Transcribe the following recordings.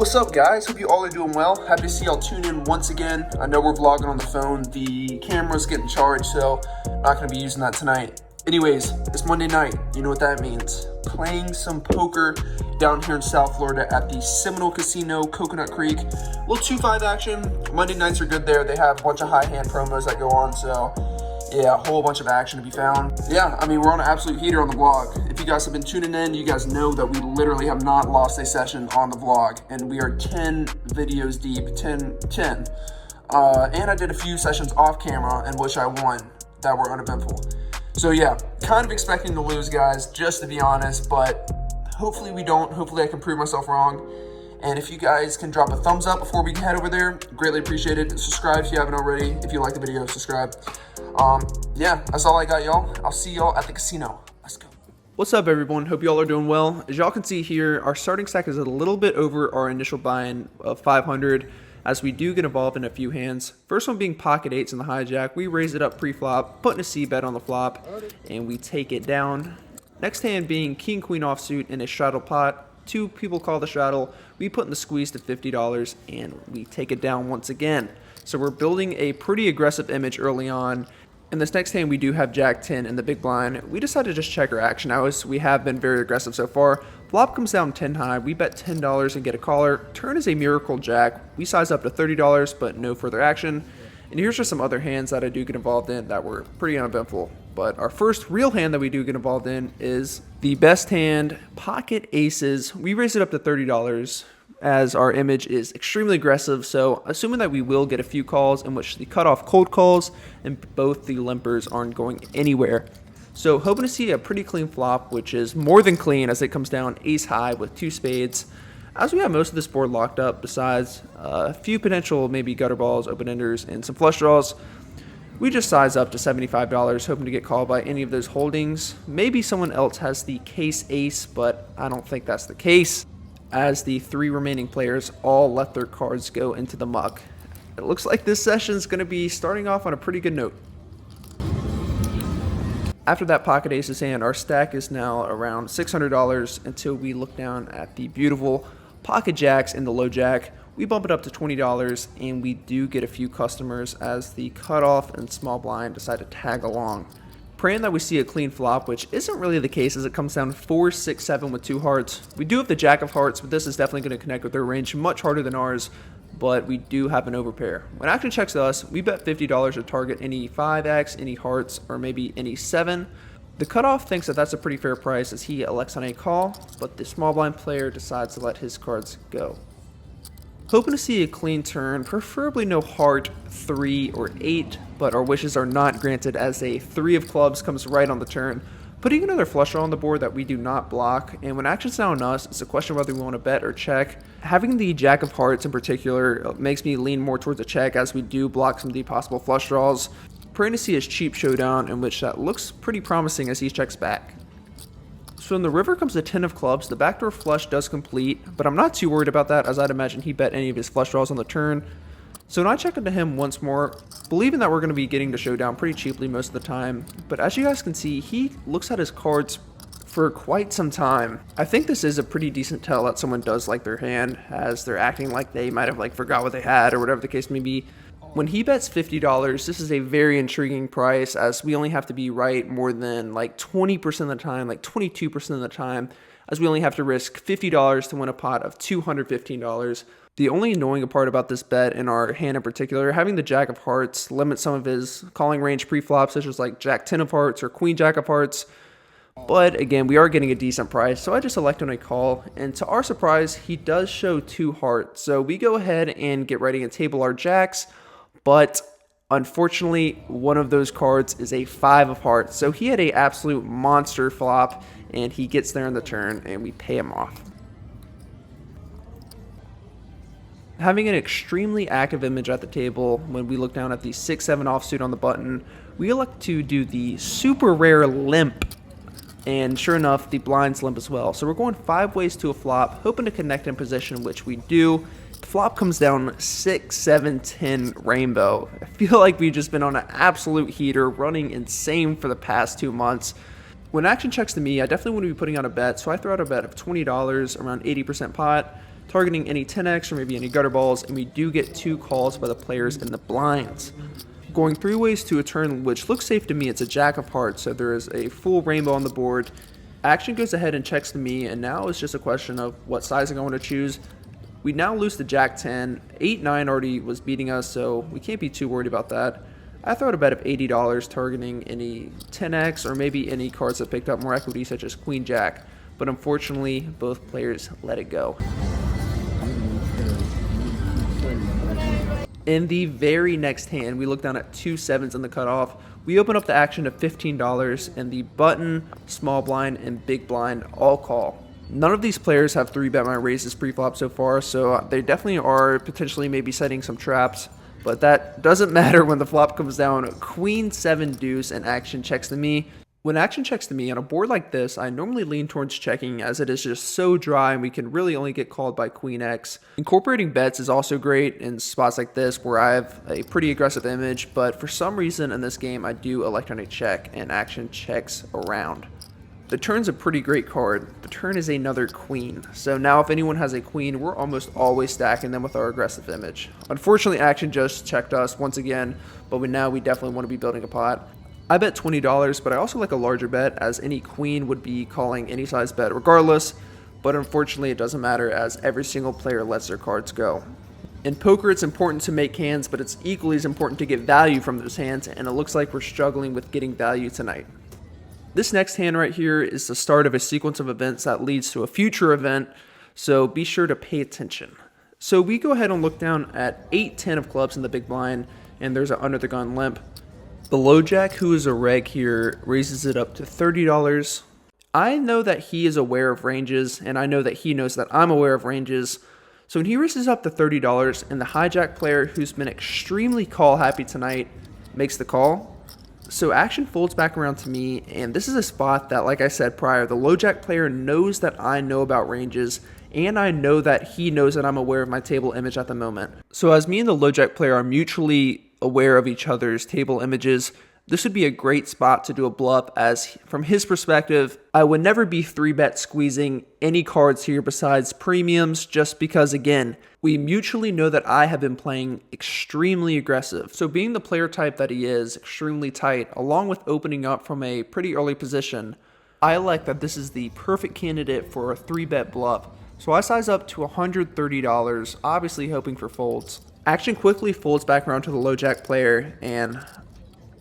What's up, guys? Hope you all are doing well. Happy to see y'all tune in once again. I know we're vlogging on the phone. The camera's getting charged, so not going to be using that tonight. Anyways, it's Monday night. You know what that means. Playing some poker down here in South Florida at the Seminole Casino Coconut Creek. Little 2-5 action. Monday nights are good there. They have a bunch of high hand promos that go on, so yeah, a whole bunch of action to be found. Yeah, I mean, we're on an absolute heater on the vlog. If you guys have been tuning in, you guys know that we literally have not lost a session on the vlog, and we are 10 videos deep, 10. And I did a few sessions off camera in which I won that were uneventful. So yeah, kind of expecting to lose, guys, just to be honest, but hopefully we don't. Hopefully I can prove myself wrong. And if you guys can drop a thumbs up before we head over there, greatly appreciate it. Subscribe if you haven't already. If you like the video, subscribe. Yeah, that's all I got, y'all. I'll see y'all at the casino. Let's go. What's up, everyone? Hope y'all are doing well. As y'all can see here, our starting stack is a little bit over our initial buy-in of 500, as we do get involved in a few hands. First one being pocket eights in the hijack. We raise it up pre-flop, putting a C bet on the flop, and we take it down. Next hand being king queen offsuit in a straddle pot. Two people call the straddle. We put in the squeeze to $50, and we take it down once again. So we're building a pretty aggressive image early on. In this next hand, we do have Jack 10 in the big blind. We decided to just check our action hours. We have been very aggressive so far. Flop comes down 10 high. We bet $10 and get a caller. Turn is a miracle jack. We size up to $30, but no further action. And here's just some other hands that I do get involved in that were pretty uneventful. But our first real hand that we do get involved in is the best hand, pocket aces. We raise it up to $30 as our image is extremely aggressive. So assuming that we will get a few calls in which the cutoff cold calls and both the limpers aren't going anywhere. So hoping to see a pretty clean flop, which is more than clean as it comes down ace high with two spades. As we have most of this board locked up, besides a few potential maybe gutter balls, open enders, and some flush draws, we just size up to $75, hoping to get called by any of those holdings. Maybe someone else has the case ace, but I don't think that's the case, as the three remaining players all let their cards go into the muck. It looks like this session is going to be starting off on a pretty good note. After that pocket aces hand, our stack is now around $600 until we look down at the beautiful pocket jacks and the low jack. We bump it up to $20, and we do get a few customers as the cutoff and small blind decide to tag along. Praying that we see a clean flop, which isn't really the case as it comes down 4, 6, 7 with two hearts. We do have the jack of hearts, but this is definitely going to connect with their range much harder than ours, but we do have an overpair. When action checks us, we bet $50 to target any 5x, any hearts, or maybe any 7. The cutoff thinks that that's a pretty fair price as he elects on a call, but the small blind player decides to let his cards go. Hoping to see a clean turn, preferably no heart, 3, or 8, but our wishes are not granted as a 3 of clubs comes right on the turn, putting another flush draw on the board that we do not block. And when action's now on us, it's a question whether we want to bet or check. Having the jack of hearts in particular makes me lean more towards a check as we do block some of the possible flush draws. Praying to see his cheap showdown, in which that looks pretty promising as he checks back. So in the river comes the 10 of clubs. The backdoor flush does complete, but I'm not too worried about that as I'd imagine he bet any of his flush draws on the turn. So now I check into him once more, believing that we're going to be getting the showdown pretty cheaply most of the time. But as you guys can see, he looks at his cards for quite some time. I think this is a pretty decent tell that someone does like their hand, as they're acting like they might have forgot what they had or whatever the case may be. When he bets $50, this is a very intriguing price as we only have to be right more than 20% of the time, 22% of the time, as we only have to risk $50 to win a pot of $215. The only annoying part about this bet in our hand in particular, having the jack of hearts limit some of his calling range pre-flops, such as jack 10 of hearts or queen jack of hearts. But again, we are getting a decent price, so I just select on a call, and to our surprise, he does show 2 hearts. So we go ahead and get ready and table our jacks. But unfortunately, one of those cards is a 5 of hearts. So he had an absolute monster flop, and he gets there in the turn, and we pay him off. Having an extremely active image at the table, when we look down at the 6-7 offsuit on the button, we elect to do the super rare limp. And sure enough, the blinds limp as well. So we're going 5 ways to a flop, hoping to connect in position, which we do. Flop comes down 6, 7, 10 rainbow. I feel like we've just been on an absolute heater, running insane for the past 2 months. When action checks to me, I definitely want to be putting out a bet, so I throw out a bet of $20, around 80% pot. targeting any 10x or maybe any gutter balls, and we do get 2 calls by the players in the blinds. Going 3 ways to a turn, which looks safe to me. It's a jack of hearts, so there is a full rainbow on the board. Action goes ahead and checks to me, and now it's just a question of what sizing I want to choose. We now lose the jack 10. 8-9 already was beating us, so we can't be too worried about that. I throw out a bet of $80 targeting any 10x or maybe any cards that picked up more equity, such as queen jack, but unfortunately both players let it go. In the very next hand, we look down at 2 sevens in the cutoff. We open up the action to $15, and the button, small blind, and big blind all call. None of these players have 3-bet my raises pre-flop so far, so they definitely are potentially maybe setting some traps, but that doesn't matter when the flop comes down. Queen 7 deuce, and action checks to me. When action checks to me on a board like this, I normally lean towards checking, as it is just so dry and we can really only get called by queen X. Incorporating bets is also great in spots like this where I have a pretty aggressive image, but for some reason in this game I do electronic check and action checks around. The turn's a pretty great card. The turn is another queen. So now if anyone has a queen, we're almost always stacking them with our aggressive image. Unfortunately, action just checked us once again, but now we definitely want to be building a pot. I bet $20, but I also like a larger bet, as any queen would be calling any size bet regardless, but unfortunately it doesn't matter, as every single player lets their cards go. In poker, it's important to make hands, but it's equally as important to get value from those hands, and it looks like we're struggling with getting value tonight. This next hand right here is the start of a sequence of events that leads to a future event, so be sure to pay attention. So we go ahead and look down at 8-10 of clubs in the big blind, and there's an under the gun limp. The low jack, who is a reg here, raises it up to $30. I know that he is aware of ranges, and I know that he knows that I'm aware of ranges. So when he raises up to $30, and the hijack player, who's been extremely call happy tonight, makes the call, so action folds back around to me, and this is a spot that, like I said prior, the low jack player knows that I know about ranges, and I know that he knows that I'm aware of my table image at the moment. So as me and the low jack player are mutually aware of each other's table images, this would be a great spot to do a bluff, as from his perspective, I would never be 3-bet squeezing any cards here besides premiums, just because, again, we mutually know that I have been playing extremely aggressive. So being the player type that he is, extremely tight, along with opening up from a pretty early position, I like that this is the perfect candidate for a 3-bet bluff. So I size up to $130, obviously hoping for folds. Action quickly folds back around to the low jack player, and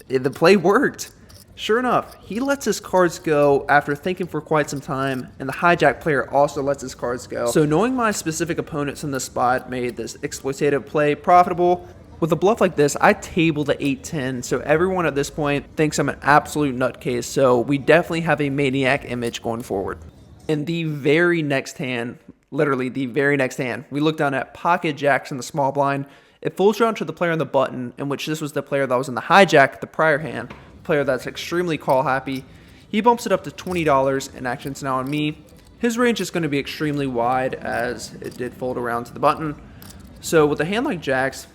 the play worked. Sure enough, he lets his cards go after thinking for quite some time, and the hijack player also lets his cards go. So knowing my specific opponents in this spot made this exploitative play profitable. With a bluff like this, I table the 8-10, so everyone at this point thinks I'm an absolute nutcase, so we definitely have a maniac image going forward. In the very next hand, literally the very next hand, we look down at pocket jacks in the small blind. It folds around to the player on the button, in which this was the player that was in the hijack the prior hand, player that's extremely call happy. He bumps it up to $20, and action's now on me. His range is going to be extremely wide, as it did fold around to the button. So with a hand like jacks,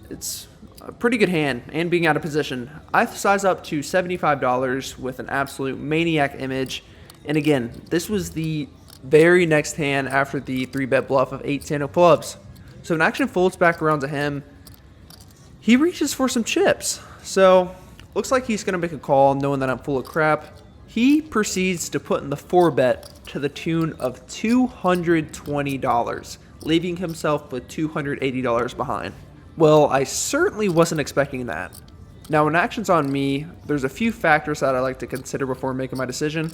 it's a pretty good hand, and being out of position, I size up to $75 with an absolute maniac image. And again, this was the very next hand after the 3-bet bluff of 8-10 of clubs. So when action folds back around to him, he reaches for some chips. So looks like he's going to make a call knowing that I'm full of crap. He proceeds to put in the 4-bet to the tune of $220, leaving himself with $280 behind. Well, I certainly wasn't expecting that. Now when action's on me, there's a few factors that I like to consider before making my decision.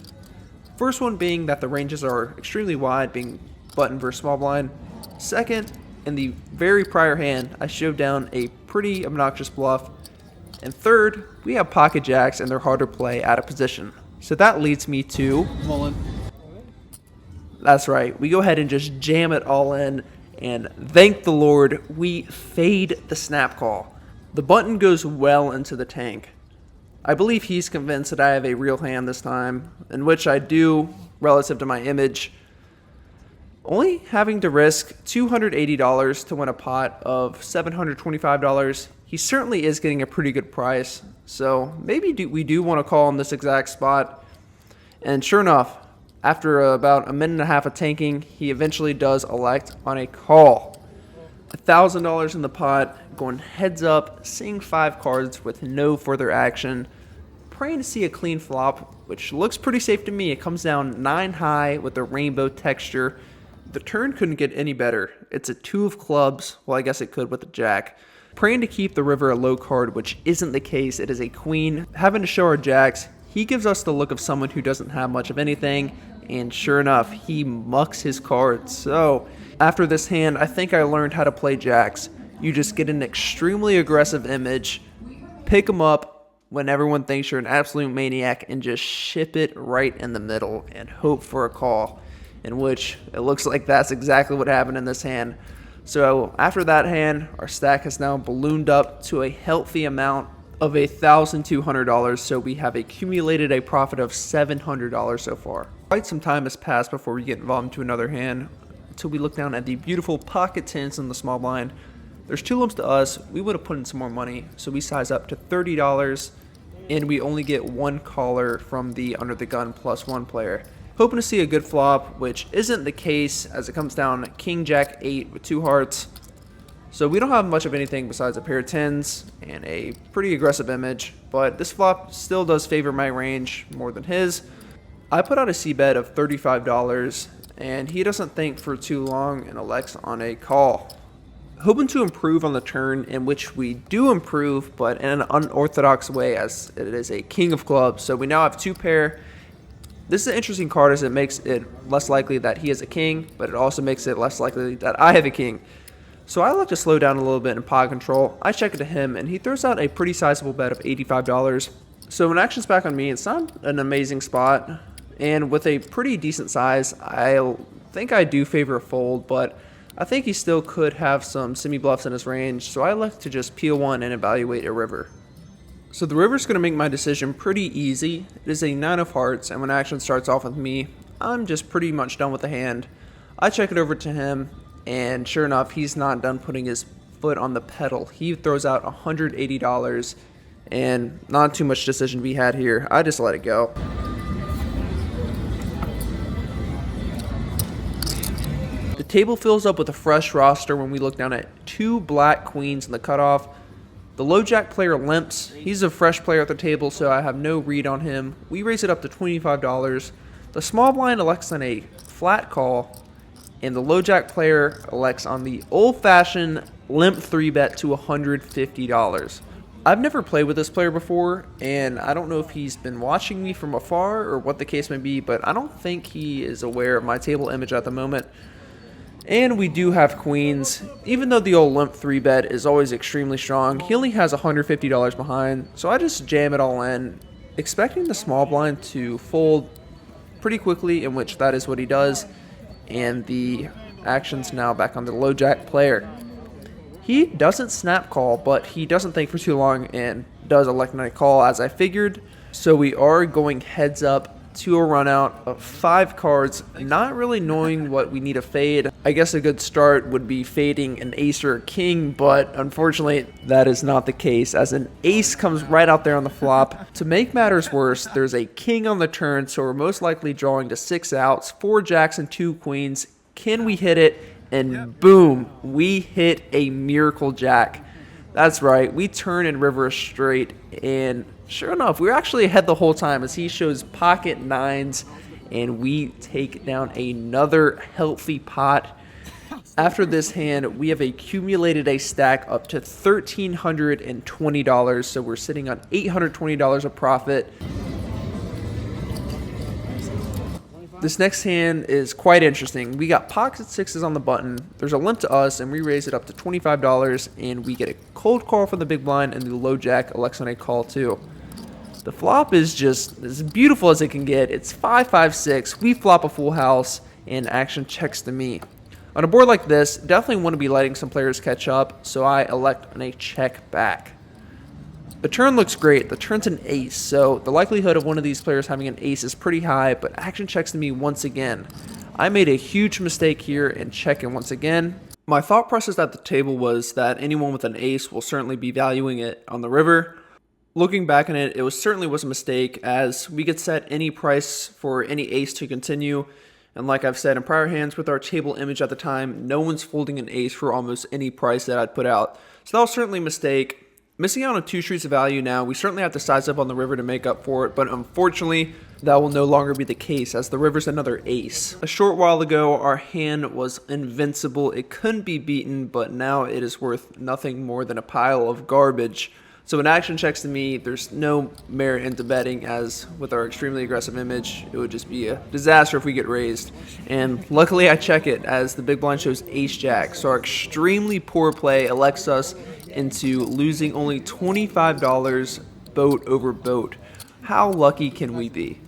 First one being that the ranges are extremely wide, being button versus small blind. Second, in the very prior hand, I shoved down a pretty obnoxious bluff. And third, we have pocket jacks and they're hard to play out of position. So that leads me to Mullen. That's right, we go ahead and just jam it all in, and thank the Lord, we fade the snap call. The button goes well into the tank. I believe he's convinced that I have a real hand this time, in which I do relative to my image. Only having to risk $280 to win a pot of $725, he certainly is getting a pretty good price. So maybe we do want to call on this exact spot. And sure enough, After about a minute and a half of tanking, he eventually does elect on a call. $1,000 in the pot, going heads up, seeing 5 cards with no further action, praying to see a clean flop, which looks pretty safe to me. It comes down 9 high with a rainbow texture. The turn couldn't get any better. It's a 2 of clubs. Well, I guess it could with the jack. Praying to keep the river a low card, which isn't the case. It is a queen. Having to show our jacks, he gives us the look of someone who doesn't have much of anything, and sure enough, he mucks his cards. So, after this hand, I think I learned how to play jacks. You just get an extremely aggressive image, pick them up when everyone thinks you're an absolute maniac, and just ship it right in the middle and hope for a call, in which it looks like that's exactly what happened in this hand. So after that hand, our stack has now ballooned up to a healthy amount of $1,200, so we have accumulated a profit of $700 so far. Quite some time has passed before we get involved into another hand, until we look down at the beautiful pocket tens in the small blind. There's 2 limps to us. We would have put in some more money, so we size up to $30, and we only get 1 caller from the under the gun +1 player. Hoping to see a good flop, which isn't the case, as it comes down king jack 8 with 2 hearts. So we don't have much of anything besides a pair of 10s and a pretty aggressive image, but this flop still does favor my range more than his. I put out a c-bet of $35, and he doesn't think for too long and elects on a call. Hoping to improve on the turn, in which we do improve, but in an unorthodox way, as it is a king of clubs. So we now have 2 pair. This is an interesting card, as it makes it less likely that he is a king, but it also makes it less likely that I have a king. So I like to slow down a little bit in pot control. I check it to him, and he throws out a pretty sizable bet of $85. So when action's back on me, it's not an amazing spot, and with a pretty decent size, I think I do favor a fold, but I think he still could have some semi-bluffs in his range, so I like to just peel one and evaluate a river. So the river's going to make my decision pretty easy. It is a 9 of hearts, and when action starts off with me, I'm just pretty much done with the hand. I check it over to him, and sure enough, he's not done putting his foot on the pedal. He throws out $180, and not too much decision to be had here. I just let it go. The table fills up with a fresh roster when we look down at 2 black queens in the cutoff. The low jack player limps. He's a fresh player at the table, so I have no read on him. We raise it up to $25. The small blind elects on a flat call, and the low jack player elects on the old-fashioned limp 3-bet to $150. I've never played with this player before, and I don't know if he's been watching me from afar or what the case may be, but I don't think he is aware of my table image at the moment. And we do have queens. Even though the old limp 3-bet is always extremely strong, he only has $150 behind, so I just jam it all in, expecting the small blind to fold pretty quickly, in which that is what he does, and the action's now back on the low jack player. He doesn't snap call, but he doesn't think for too long and does elect a call, as I figured, so we are going heads up to a run out of 5 cards, not really knowing what we need to fade. I guess a good start would be fading an ace or a king, but unfortunately that is not the case, as an ace comes right out there on the flop. To make matters worse, there's a king on the turn, so we're most likely drawing to 6 outs, 4 jacks and 2 queens. Can we hit it? And boom, we hit a miracle jack. That's right, we turn and river straight, and sure enough, we're actually ahead the whole time, as he shows pocket 9s, and we take down another healthy pot. After this hand, we have accumulated a stack up to $1,320, so we're sitting on $820 of profit. This next hand is quite interesting. We got pocket 6s on the button. There's a limp to us, and we raise it up to $25, and we get a cold call from the big blind, and the low jack elects on a call too. The flop is just as beautiful as it can get. It's 5-5-6. We flop a full house, and action checks to me. On a board like this, definitely want to be letting some players catch up, so I elect on a check back. The turn looks great. The turn's an ace, so the likelihood of one of these players having an ace is pretty high, but action checks to me once again. I made a huge mistake here and check it once again. My thought process at the table was that anyone with an ace will certainly be valuing it on the river. Looking back on it, it certainly was a mistake, as we could set any price for any ace to continue. And like I've said in prior hands with our table image at the time, no one's folding an ace for almost any price that I'd put out. So that was certainly a mistake. Missing out on 2 streets of value now, we certainly have to size up on the river to make up for it, but unfortunately, that will no longer be the case as the river's another ace. A short while ago, our hand was invincible. It couldn't be beaten, but now it is worth nothing more than a pile of garbage. So when action checks to me, there's no merit into betting, as with our extremely aggressive image, it would just be a disaster if we get raised. And luckily I check it, as the big blind shows ace-jack. So our extremely poor play elects us into losing only $25 boat over boat. How lucky can we be?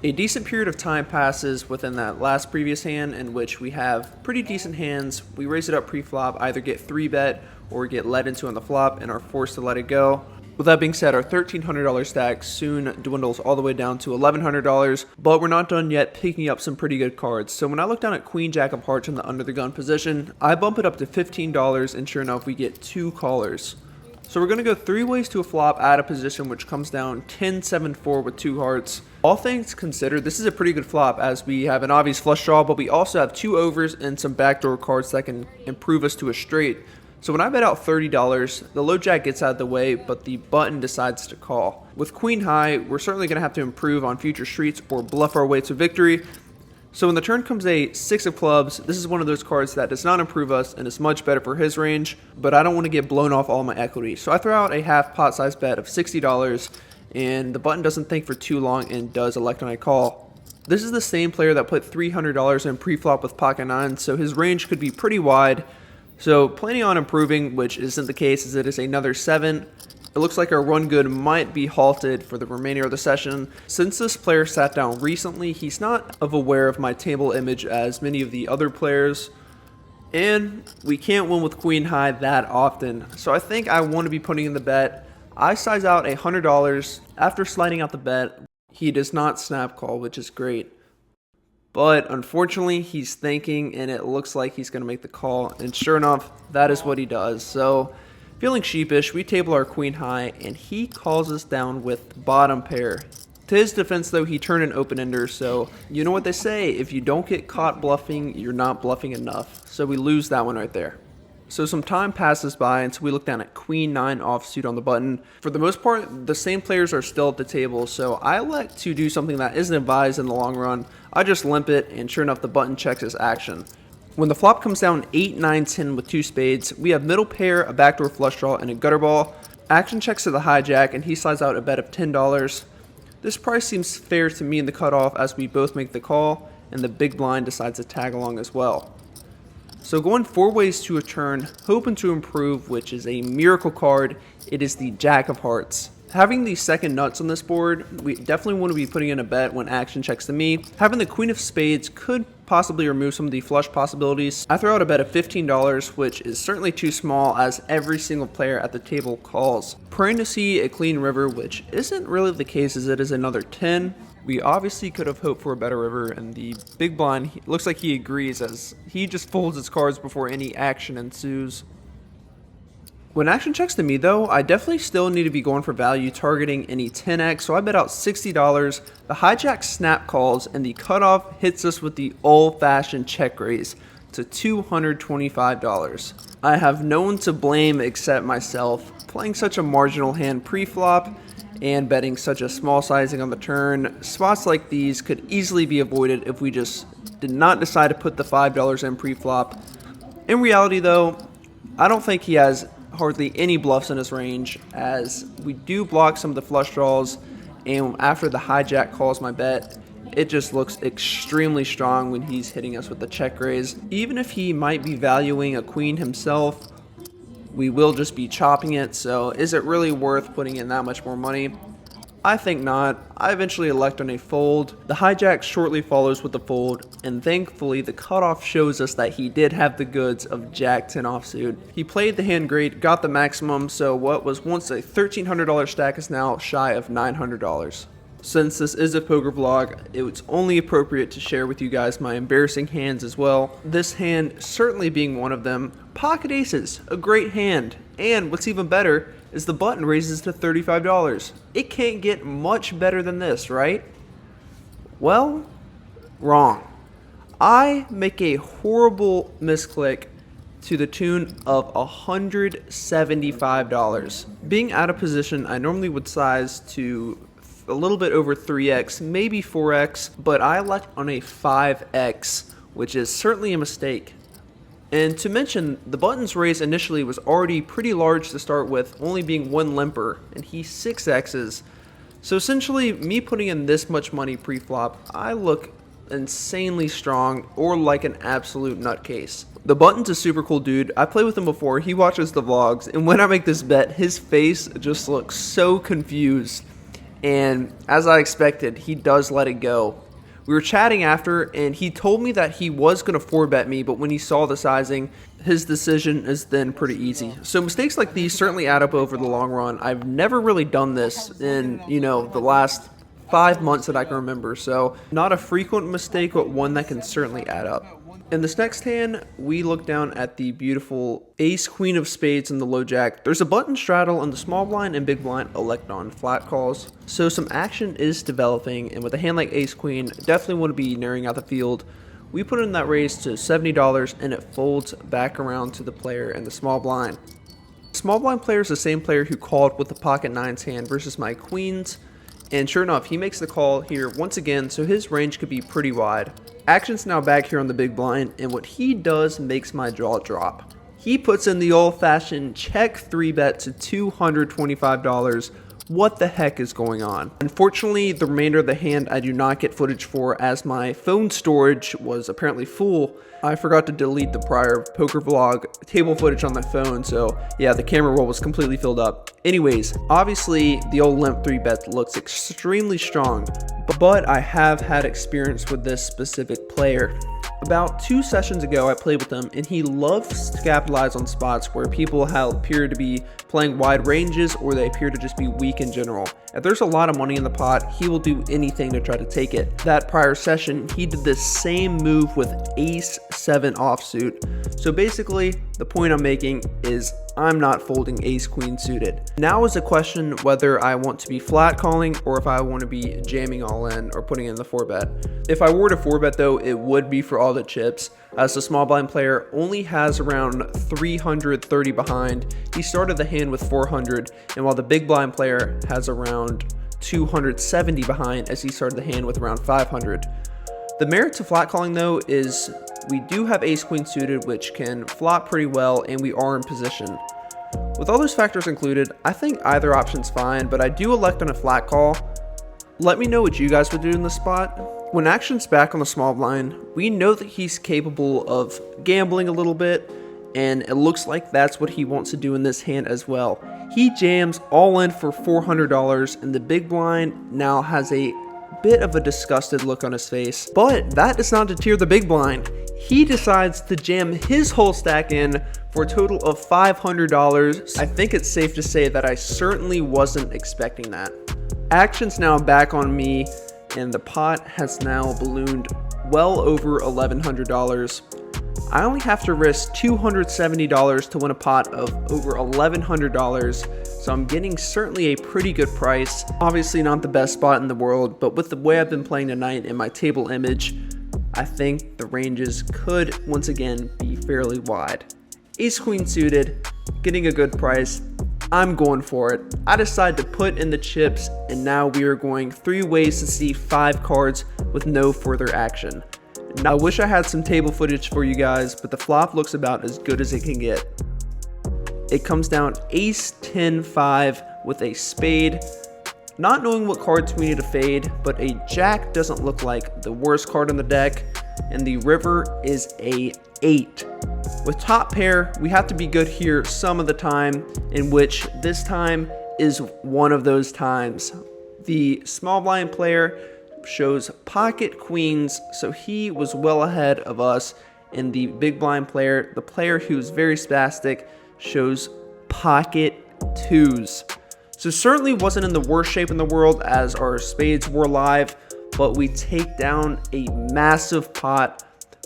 A decent period of time passes within that last previous hand, in which we have pretty decent hands. We raise it up pre-flop, either get 3-bet or get led into on the flop and are forced to let it go. With that being said, our $1,300 stack soon dwindles all the way down to $1,100, but we're not done yet picking up some pretty good cards. So when I look down at Queen Jack of Hearts in the under the gun position, I bump it up to $15, and sure enough, we get 2 callers. So we're going to go 3 ways to a flop at a position which comes down 10-7-4 with 2 hearts. All things considered, this is a pretty good flop, as we have an obvious flush draw, but we also have 2 overs and some backdoor cards that can improve us to a straight. So when I bet out $30, the low jack gets out of the way, but the button decides to call. With queen high, we're certainly going to have to improve on future streets or bluff our way to victory. So when the turn comes a 6 of clubs, this is one of those cards that does not improve us and is much better for his range, but I don't want to get blown off all my equity. So I throw out a half pot size bet of $60, and the button doesn't think for too long and does elect on a call. This is the same player that put $300 in pre-flop with pocket 9, so his range could be pretty wide. So planning on improving, which isn't the case as it is another 7. It looks like our run good might be halted for the remainder of the session. Since this player sat down recently, he's not aware of my table image as many of the other players. And we can't win with queen high that often. So I think I want to be putting in the bet. I size out $100. After sliding out the bet, he does not snap call, which is great. But unfortunately, he's thinking, and it looks like he's going to make the call. And sure enough, that is what he does. So feeling sheepish, we table our queen high, and he calls us down with bottom pair. To his defense, though, he turned an open-ender, so you know what they say, if you don't get caught bluffing, you're not bluffing enough. So we lose that one right there. So some time passes by until we look down at queen 9 offsuit on the button. For the most part, the same players are still at the table, so I like to do something that isn't advised in the long run. I just limp it, and sure enough, the button checks his action. When the flop comes down 8, 9, 10 with 2 spades, we have middle pair, a backdoor flush draw, and a gutter ball. Action checks to the hijack, and he slides out a bet of $10. This price seems fair to me in the cutoff, as we both make the call, and the big blind decides to tag along as well. So going 4 ways to a turn, hoping to improve, which is a miracle card, it is the Jack of Hearts. Having the second nuts on this board, we definitely want to be putting in a bet when action checks to me. Having the Queen of Spades could possibly remove some of the flush possibilities. I throw out a bet of $15, which is certainly too small, as every single player at the table calls. Praying to see a clean river, which isn't really the case as it is another 10. We obviously could have hoped for a better river, and the big blind looks like he agrees, as he just folds his cards before any action ensues. When action checks to me, though, I definitely still need to be going for value, targeting any 10x, so I bet out $60. The hijack snap calls, and the cutoff hits us with the old-fashioned check raise to $225. I have no one to blame except myself. Playing such a marginal hand pre-flop and betting such a small sizing on the turn, spots like these could easily be avoided if we just did not decide to put the $5 in pre-flop. In reality, though, I don't think he has hardly any bluffs in his range, as we do block some of the flush draws, and after the hijack calls my bet, it just looks extremely strong when he's hitting us with the check raise. Even if he might be valuing a queen himself, we will just be chopping it, so is it really worth putting in that much more money? I think not. I eventually elect on a fold. The hijack shortly follows with the fold, and thankfully the cutoff shows us that he did have the goods of Jack 10 offsuit. He played the hand great, got the maximum, so what was once a $1,300 stack is now shy of $900. Since this is a poker vlog, it's only appropriate to share with you guys my embarrassing hands as well. This hand certainly being one of them. Pocket aces, a great hand, and what's even better, is the button raises to $35. It can't get much better than this, right? Well, wrong. I make a horrible misclick to the tune of $175. Being out of position, I normally would size to a little bit over 3x, maybe 4x, but I elect on a 5x, which is certainly a mistake. And to mention, the button's raise initially was already pretty large to start with, only being one limper, and he 6x's. So essentially, me putting in this much money pre-flop, I look insanely strong or like an absolute nutcase. The button's a super cool dude. I played with him before, he watches the vlogs, and when I make this bet, his face just looks so confused. And as I expected, he does let it go. We were chatting after, and he told me that he was going to 4-bet me, but when he saw the sizing, his decision is then pretty easy. So mistakes like these certainly add up over the long run. I've never really done this in, the last 5 months that I can remember, so not a frequent mistake, but one that can certainly add up. In this next hand, we look down at the beautiful ace queen of spades and the low jack. There's a button straddle on the small blind and big blind elect on flat calls. So some action is developing, and with a hand like ace queen, definitely want to be narrowing out the field. We put in that raise to $70 and it folds back around to the player and the small blind. Small blind player is the same player who called with the pocket nines hand versus my queens. And sure enough, he makes the call here once again, so his range could be pretty wide. Action's now back here on the big blind, and what he does makes my jaw drop. He puts in the old-fashioned check 3-bet to $225. What the heck is going on? Unfortunately, the remainder of the hand I do not get footage for, as my phone storage was apparently full. I forgot to delete the prior poker vlog table footage on my phone, so yeah, the camera roll was completely filled up. Anyways, obviously the old limp 3-bet looks extremely strong, but I have had experience with this specific player. About 2 sessions ago, I played with him, and he loves to capitalize on spots where people appear to be playing wide ranges or they appear to just be weak in general. If there's a lot of money in the pot, he will do anything to try to take it. That prior session, he did the same move with ace 7 offsuit. So basically, the point I'm making is I'm not folding ace queen suited. Now is a question whether I want to be flat calling or if I want to be jamming all in or putting in the 4-bet. If I were to 4-bet though, it would be for all the chips, as the small blind player only has around 330 behind. He started the hand with 400, and while the big blind player has around 270 behind, as he started the hand with around 500. The merit to flat calling though is we do have ace queen suited, which can flop pretty well, and we are in position. With all those factors included, I think either option's fine, but I do elect on a flat call. Let me know what you guys would do in this spot. When action's back on the small blind, we know that he's capable of gambling a little bit, and it looks like that's what he wants to do in this hand as well. He jams all in for $400, and the big blind now has a bit of a disgusted look on his face, but that does not deter the big blind. He decides to jam his whole stack in for a total of $500. I think it's safe to say that I certainly wasn't expecting that. Action's now back on me, and the pot has now ballooned well over $1,100. I only have to risk $270 to win a pot of over $1,100, so I'm getting certainly a pretty good price. Obviously not the best spot in the world, but with the way I've been playing tonight and my table image, I think the ranges could once again be fairly wide. Ace queen suited, getting a good price. I'm going for it. I decided to put in the chips, and now we are going 3 ways to see 5 cards with no further action. Now, I wish I had some table footage for you guys, but the flop looks about as good as it can get. It comes down ace 10-5 with a spade. Not knowing what cards we need to fade, but a jack doesn't look like the worst card in the deck, and the river is a 8. With top pair, we have to be good here some of the time, in which this time is one of those times. The small blind player shows pocket queens, so he was well ahead of us, and the big blind player, the player who's very spastic, shows pocket twos. So certainly wasn't in the worst shape in the world, as our spades were live, but we take down a massive pot,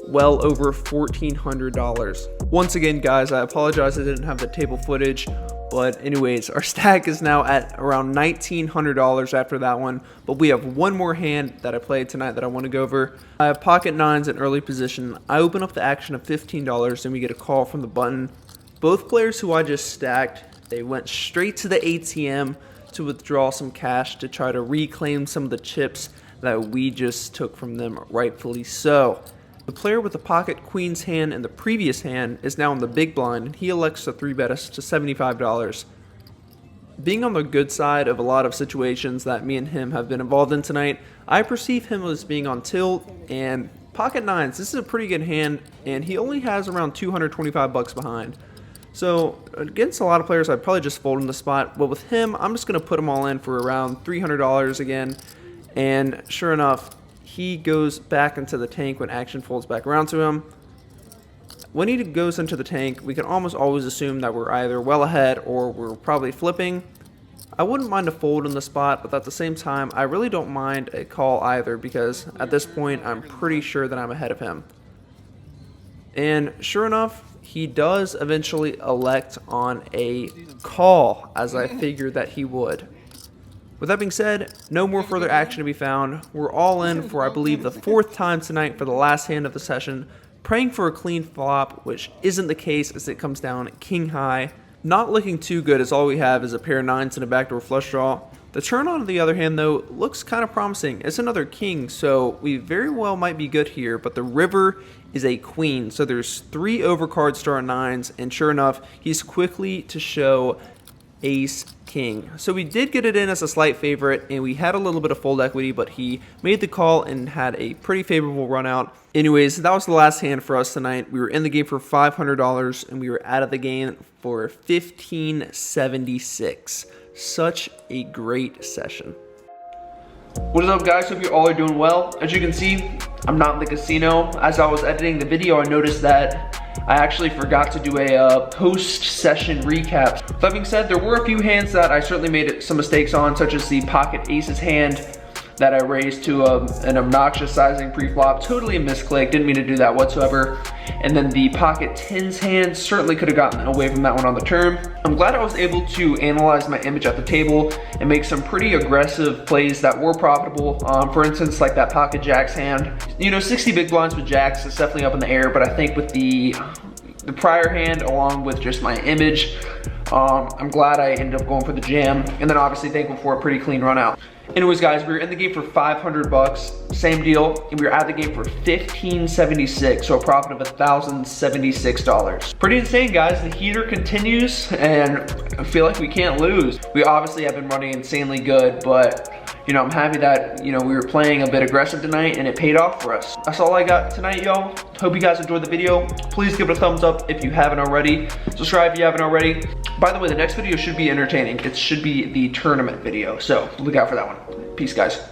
well over $1,400. Once again, guys, I apologize I didn't have the table footage, But anyways, our stack is now at around $1,900 after that one. But we have one more hand that I played tonight that I want to go over. I have pocket nines in early position. I open up the action of $15 and we get a call from the button. Both players who I just stacked, they went straight to the ATM to withdraw some cash to try to reclaim some of the chips that we just took from them, rightfully so. The player with the pocket queen's hand in the previous hand is now in the big blind, and he elects to 3-bet us to $75. Being on the good side of a lot of situations that me and him have been involved in tonight, I perceive him as being on tilt, and pocket nines, this is a pretty good hand, and he only has around 225 bucks behind. So against a lot of players, I'd probably just fold in the spot, but with him, I'm just going to put him all in for around $300 again, and sure enough, he goes back into the tank when action folds back around to him. When he goes into the tank, we can almost always assume that we're either well ahead or we're probably flipping. I wouldn't mind a fold in the spot, but at the same time, I really don't mind a call either, because at this point, I'm pretty sure that I'm ahead of him. And sure enough, he does eventually elect on a call, as I figured that he would. With that being said, no more further action to be found. We're all in for, I believe, the 4th time tonight for the last hand of the session, praying for a clean flop, which isn't the case as it comes down king high. Not looking too good, as all we have is a pair of nines and a backdoor flush draw. The turn on the other hand, though, looks kind of promising. It's another king, so we very well might be good here, but the river is a queen, so there's 3 overcards to our nines, and sure enough, he's quickly to show ace king. So we did get it in as a slight favorite, and we had a little bit of fold equity, but he made the call and had a pretty favorable run out. Anyways, that was the last hand for us tonight. We were in the game for $500 and we were out of the game for $1,576. Such a great session. What is up, guys? Hope you all are doing well. As you can see, I'm not in the casino. As I was editing the video, I noticed that I actually forgot to do a post-session recap. With that being said, there were a few hands that I certainly made some mistakes on, such as the pocket aces hand that I raised to an obnoxious sizing pre-flop. Totally a misclick, didn't mean to do that whatsoever. And then the pocket tens hand, certainly could have gotten away from that one on the turn. I'm glad I was able to analyze my image at the table and make some pretty aggressive plays that were profitable. For instance, like that pocket jacks hand. You know, 60 big blinds with jacks is definitely up in the air, but I think with the prior hand, along with just my image, I'm glad I ended up going for the jam, and then obviously thankful for a pretty clean run out. Anyways, guys, we were in the game for 500 bucks, same deal, and we were out of the game for $1,576, so a profit of $1,076. Pretty insane, guys. The heater continues, and I feel like we can't lose. We obviously have been running insanely good, but you know, I'm happy that, you know, we were playing a bit aggressive tonight and it paid off for us. That's all I got tonight, y'all. Hope you guys enjoyed the video. Please give it a thumbs up if you haven't already. Subscribe if you haven't already. By the way, the next video should be entertaining. It should be the tournament video, so look out for that one. Peace, guys.